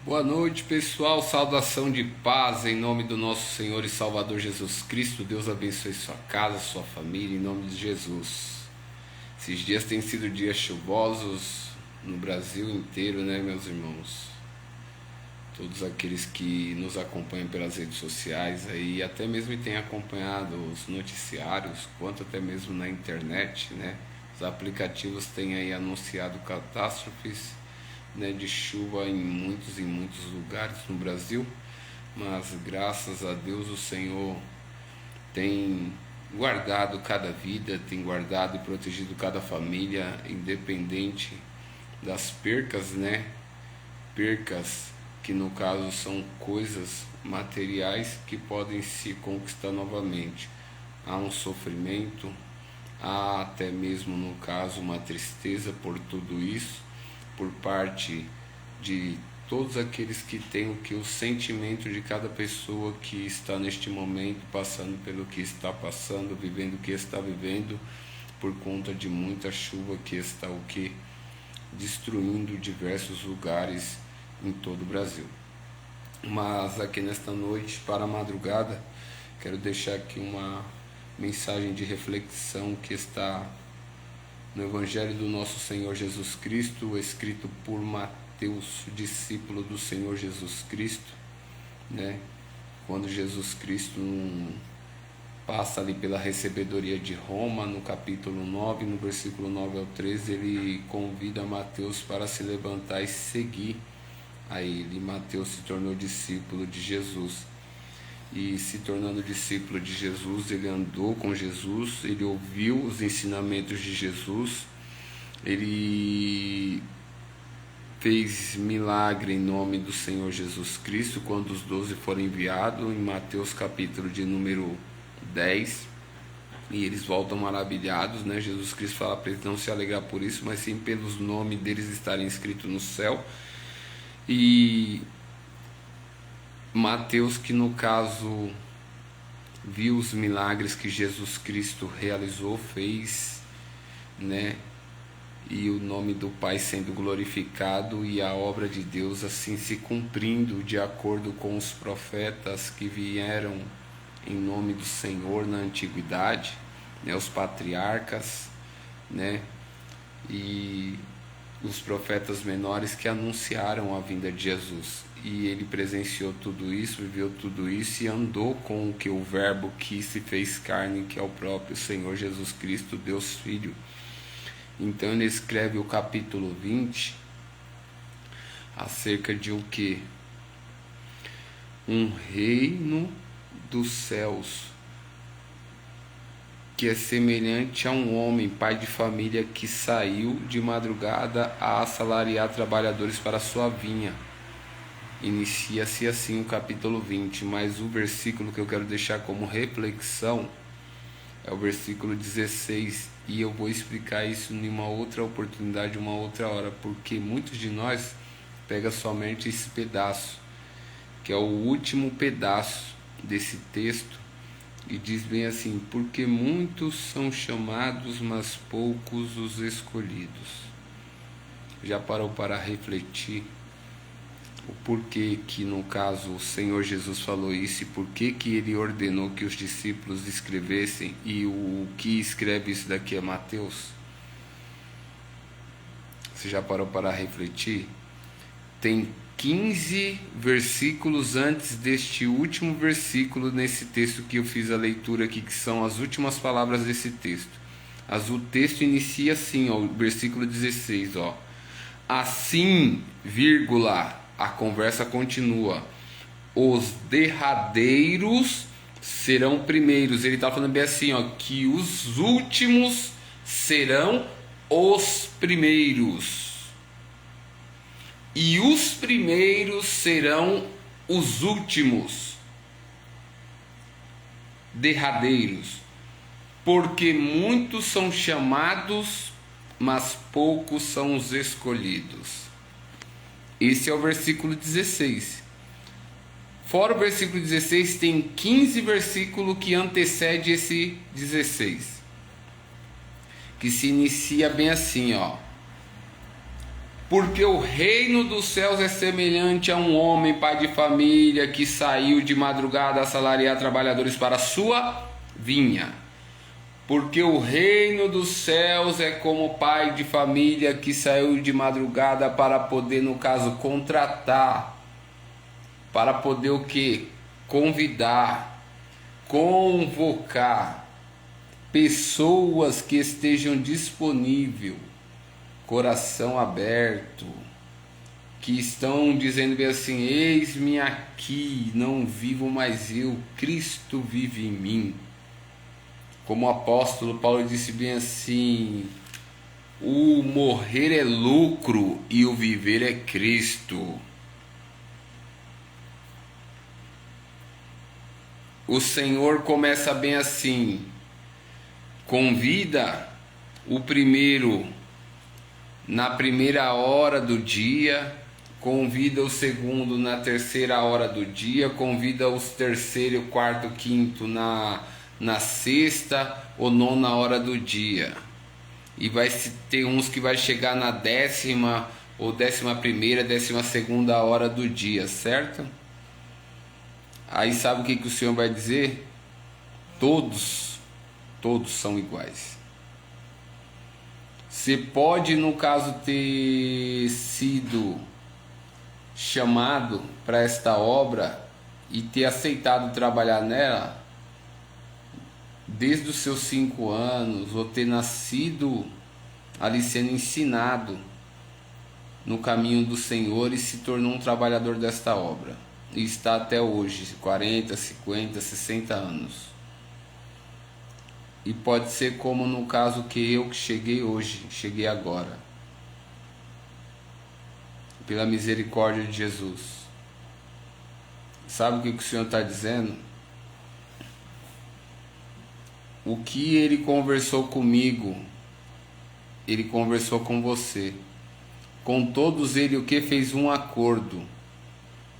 Boa noite, pessoal. Saudação de paz em nome do nosso Senhor e Salvador Jesus Cristo. Deus abençoe sua casa, sua família, em nome de Jesus. Esses dias têm sido dias chuvosos no Brasil inteiro, né, meus irmãos? Todos aqueles que nos acompanham pelas redes sociais aí, até mesmo têm acompanhado os noticiários, quanto até mesmo na internet, né? Os aplicativos têm aí anunciado catástrofes, né, de chuva em muitos lugares no Brasil, mas graças a Deus o Senhor tem guardado cada vida, tem guardado e protegido cada família, independente das percas, né? Percas que no caso são coisas materiais que podem se conquistar novamente. Há um sofrimento, há até mesmo no caso uma tristeza por tudo isso, por parte de todos aqueles que têm o sentimento de cada pessoa que está neste momento passando pelo que está passando, vivendo o que está vivendo, por conta de muita chuva que está destruindo diversos lugares em todo o Brasil. Mas aqui nesta noite, para a madrugada, quero deixar aqui uma mensagem de reflexão que está no Evangelho do nosso Senhor Jesus Cristo, escrito por Mateus, discípulo do Senhor Jesus Cristo, né? Quando Jesus Cristo passa ali pela recebedoria de Roma, no capítulo 9, no versículo 9 ao 13, ele convida Mateus para se levantar e seguir a ele. Mateus se tornou discípulo de Jesus. E se tornando discípulo de Jesus, ele andou com Jesus, ele ouviu os ensinamentos de Jesus, ele fez milagre em nome do Senhor Jesus Cristo quando os 12 foram enviados, em Mateus capítulo de número 10, e eles voltam maravilhados, né? Jesus Cristo fala para eles não se alegrar por isso, mas sim pelos nomes deles estarem escritos no céu. E Mateus, que no caso viu os milagres que Jesus Cristo realizou, fez, né? E o nome do Pai sendo glorificado e a obra de Deus assim se cumprindo de acordo com os profetas que vieram em nome do Senhor na antiguidade, né? Os patriarcas, né? E os profetas menores que anunciaram a vinda de Jesus. E ele presenciou tudo isso, viveu tudo isso e andou com o verbo que se fez carne, que é o próprio Senhor Jesus Cristo, Deus Filho. Então ele escreve o capítulo 20 acerca de o que? Um reino dos céus, que é semelhante a um homem, pai de família, que saiu de madrugada a assalariar trabalhadores para sua vinha. Inicia-se assim o capítulo 20, mas o versículo que eu quero deixar como reflexão é o versículo 16, e eu vou explicar isso em uma outra oportunidade, uma outra hora, porque muitos de nós pegam somente esse pedaço, que é o último pedaço desse texto, e diz bem assim: porque muitos são chamados, mas poucos os escolhidos. Já parou para refletir o porquê que no caso o Senhor Jesus falou isso, e porquê que ele ordenou que os discípulos escrevessem, e o que escreve isso daqui é Mateus? Você já parou para refletir? Tem 15 versículos antes deste último versículo nesse texto que eu fiz a leitura aqui, que são as últimas palavras desse texto. O texto inicia assim, ó, o versículo 16, ó. Assim, vírgula, a conversa continua: os derradeiros serão primeiros. Ele está falando bem assim, ó, que os últimos serão os primeiros, e os primeiros serão os últimos, derradeiros. Porque muitos são chamados, mas poucos são os escolhidos. Esse é o versículo 16. Fora o versículo 16, tem 15 versículos que antecede esse 16, que se inicia bem assim, ó: Porque o reino dos céus é semelhante a um homem, pai de família, que saiu de madrugada a assalariar trabalhadores para a sua vinha. Porque o reino dos céus é como o pai de família que saiu de madrugada para poder, no caso, contratar, para poder o quê? Convidar, convocar pessoas que estejam disponíveis, coração aberto, que estão dizendo bem assim: eis-me aqui, não vivo mais eu, Cristo vive em mim. Como o apóstolo Paulo disse bem assim: o morrer é lucro e o viver é Cristo. O Senhor começa bem assim: convida o primeiro na primeira hora do dia, convida o segundo na terceira hora do dia, convida os terceiro, quarto, quinto na sexta ou nona hora do dia. E vai ter uns que vai chegar na 10ª ou 11ª, 12ª hora do dia, certo? Aí sabe o que o Senhor vai dizer? Todos são iguais. Você pode, no caso, ter sido chamado para esta obra e ter aceitado trabalhar nela desde os seus 5 anos, ou ter nascido ali sendo ensinado no caminho do Senhor e se tornou um trabalhador desta obra. E está até hoje, 40, 50, 60 anos. E pode ser como no caso que eu que cheguei hoje, cheguei agora. Pela misericórdia de Jesus. Sabe o que o Senhor está dizendo? O que Ele conversou comigo, Ele conversou com você. Com todos Ele o que? Fez um acordo.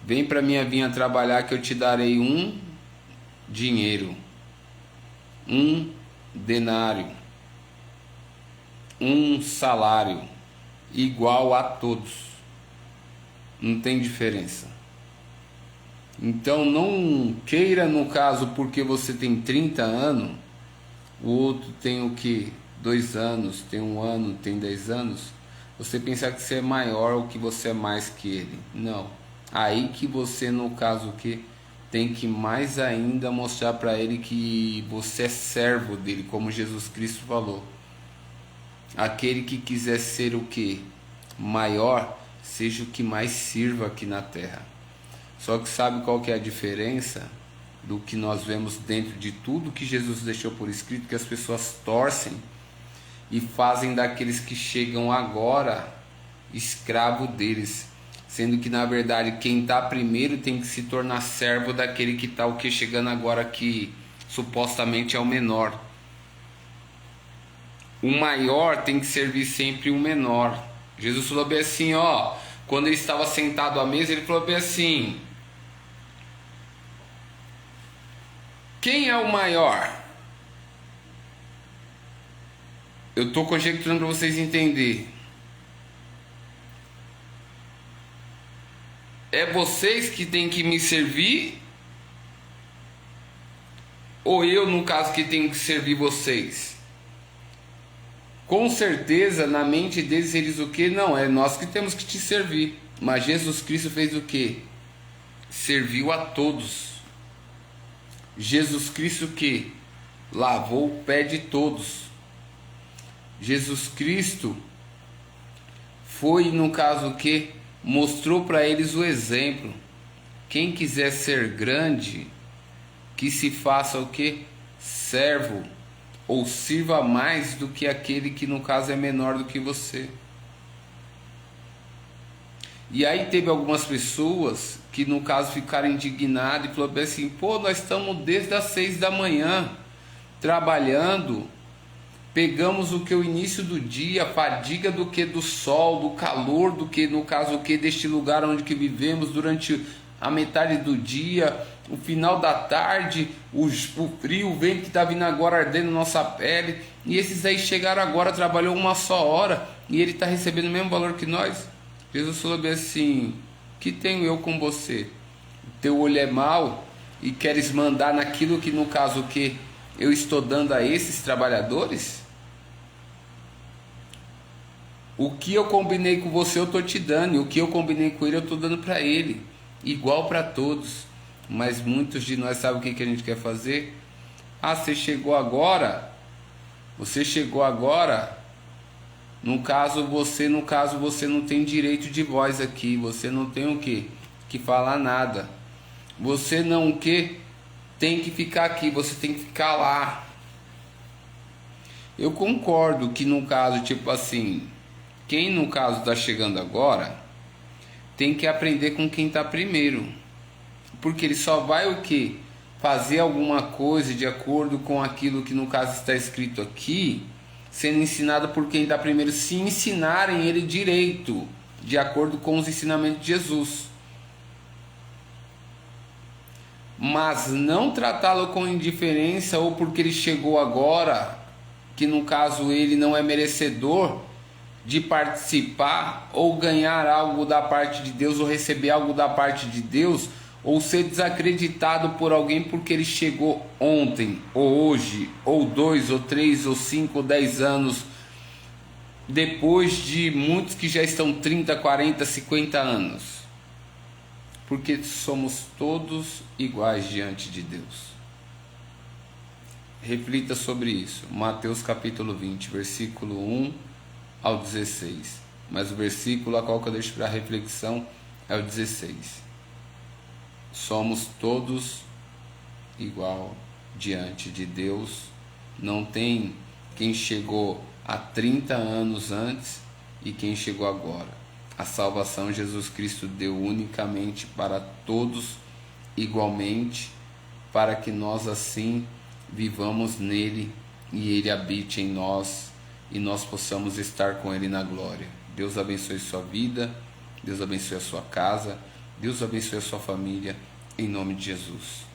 Vem para minha vinha trabalhar que eu te darei um dinheiro. Um denário, um salário igual a todos, não tem diferença. Então não queira, no caso, porque você tem 30 anos, o outro tem o que? 2 anos, tem 1 ano, tem 10 anos, você pensar que você é maior ou que você é mais que ele. Não, aí que você, no caso, que tem que mais ainda mostrar para ele que você é servo dele, como Jesus Cristo falou. Aquele que quiser ser o que? Maior, seja o que mais sirva aqui na terra. Só que sabe qual que é a diferença do que nós vemos dentro de tudo que Jesus deixou por escrito? Que as pessoas torcem e fazem daqueles que chegam agora escravo deles. Sendo que na verdade quem está primeiro tem que se tornar servo daquele que está o que chegando agora, que supostamente é o menor. O maior tem que servir sempre o menor. Jesus falou bem assim, ó, quando ele estava sentado à mesa, ele falou bem assim: quem é o maior? Eu estou conjecturando para vocês entenderem. É vocês que tem que me servir? Ou eu, no caso, que tenho que servir vocês? Com certeza, na mente deles, eles o que? Não, é nós que temos que te servir. Mas Jesus Cristo fez o que? Serviu a todos. Jesus Cristo o que? Lavou o pé de todos. Jesus Cristo foi, no caso, o que? Mostrou para eles o exemplo. Quem quiser ser grande, que se faça o que? Servo, ou sirva mais do que aquele que no caso é menor do que você. E aí teve algumas pessoas que no caso ficaram indignadas e falaram assim: pô, nós estamos desde as 6 da manhã trabalhando, pegamos o que? O início do dia, a fadiga do que? Do sol, do calor, do que? No caso o que? Deste lugar onde que vivemos durante a metade do dia, o final da tarde, o frio, o vento que está vindo agora ardendo nossa pele, e esses aí chegaram agora, trabalhou uma só hora, e ele está recebendo o mesmo valor que nós. Jesus falou bem assim: que tenho eu com você? O teu olho é mau e queres mandar naquilo que, no caso, que eu estou dando a esses trabalhadores? O que eu combinei com você eu estou te dando, e o que eu combinei com ele eu estou dando para ele, igual para todos. Mas muitos de nós sabem o que a gente quer fazer? Ah, você chegou agora, no caso você não tem direito de voz aqui, você não tem o que falar nada, você não tem que ficar aqui, você tem que ficar lá. Eu concordo que no caso, tipo assim, quem no caso está chegando agora tem que aprender com quem está primeiro, porque ele só vai fazer alguma coisa de acordo com aquilo que no caso está escrito aqui, sendo ensinado por quem está primeiro, se ensinarem ele direito, de acordo com os ensinamentos de Jesus. Mas não tratá-lo com indiferença, ou porque ele chegou agora, que no caso ele não é merecedor de participar ou ganhar algo da parte de Deus, ou receber algo da parte de Deus, ou ser desacreditado por alguém porque ele chegou ontem, ou hoje, ou 2, ou 3, ou 5, ou 10 anos depois de muitos que já estão 30, 40, 50 anos. Porque somos todos iguais diante de Deus. Reflita sobre isso. Mateus capítulo 20, versículo 1 ao 16. Mas o versículo a qual que eu deixo para reflexão é o 16. Somos todos igual diante de Deus. Não tem quem chegou há 30 anos antes e quem chegou agora. A salvação Jesus Cristo deu unicamente para todos igualmente, para que nós assim vivamos nele e ele habite em nós e nós possamos estar com ele na glória. Deus abençoe sua vida, Deus abençoe a sua casa, Deus abençoe a sua família, em nome de Jesus.